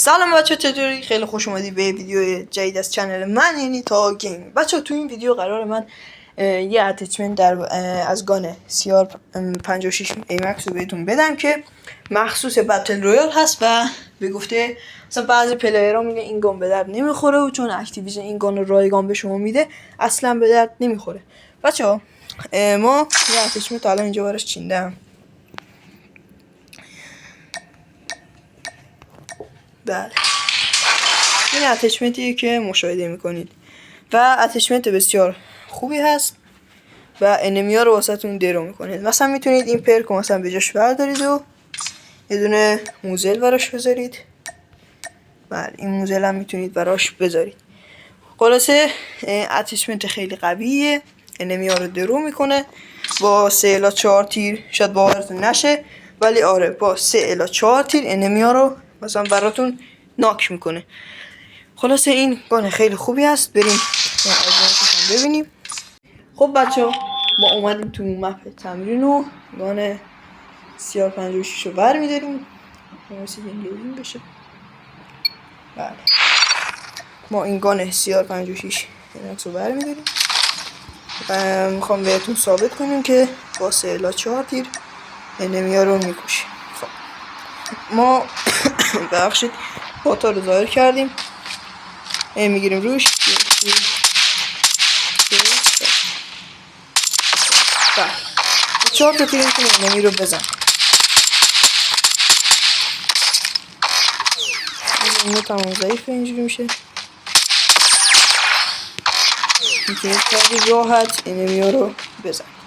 سلام بچه، چطوری؟ خیلی خوش اومدی به ویدیو جدید از چنل من، یعنی تا گیم. بچه تو این ویدیو قرار من یه اتچمنت از گان CR56 ایمکس رو بهتون بدم که مخصوص بتل رویال هست و به گفته مثلا بعضی پلیرها میگه این گان به درد نمیخوره و چون اکتیویژن این گان رو رایگان به شما میده اصلا به درد نمیخوره. بچه ها ما یه اتچمنت الان اینجا براش چیندم. بله، این اتچمنتیه که مشاهده میکنید و اتچمنت بسیار خوبی هست و انمیا رو واسهتون درو میکنید. مثلا میتونید این پرک مثلا به جاش بردارید و یه دونه موزل براش بذارید. بله، این موزل هم میتونید براش بذارید. خلاصه اتچمنت خیلی قویه، انمیا رو درو میکنه با 3 الی 4 تیر. شاید باورتون نشه ولی آره، با 3 الی 4 تیر انمیا رو مثلا براتون ناک میکنه. خلاصه این گان خیلی خوبی هست. بریم آزمایشش ببینیم. خب بچه ها، ما اومدیم تو مپ تمرین و گان CR56 رو بر میداریم. نمیسید این لیزین بشه. بله، ما این گان CR56 رو بر میداریم و میخوام بهتون ثابت کنیم که با 3 الی 4 تیر انمیا رو میکشه. خب ما ببخشید پاتا رو ظاهر کردیم، میگیریم روش. بله، 4 تا تیر میتونیم انمی رو بزن. این تمام ضعیفه، اینجوری میشه. میتونید خیلی راحت انمی ها رو بزنید.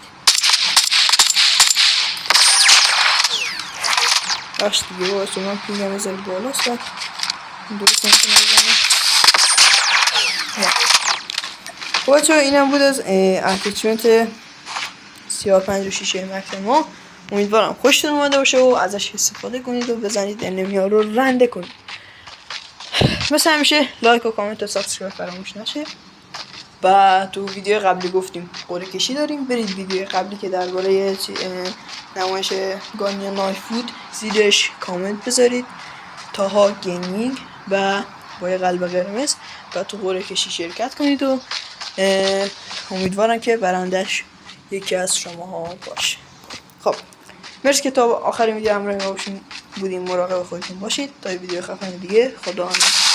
باش دیگه، باشه من پینگم بذاری بالاست و درست نمیتونه بزنم. خب بچه ها، اینم بود از اتچمنت CR56 مکس ما. امیدوارم خوشتون اومده باشه و ازش استفاده کنید و بزنید انمی ها رو رنده کنید. مثل همیشه لایک و کامنت و سابسکرایب فراموش نشه. و تو ویدیو قبلی گفتیم قرعه کشی داریم، برید ویدیو قبلی که درباره نمایش گانیا نایف بود زیرش کامنت بذارید، تاها گیمینگ و با یه قلب قرمز، و تو قرعه کشی شرکت کنید و امیدوارم که برندش یکی از شماها باشه. خب مرسی که تا آخر ویدیو همراه ما بودین. مراقب خودتون باشید. تا ویدیو خفن دیگه، خدا حافظ.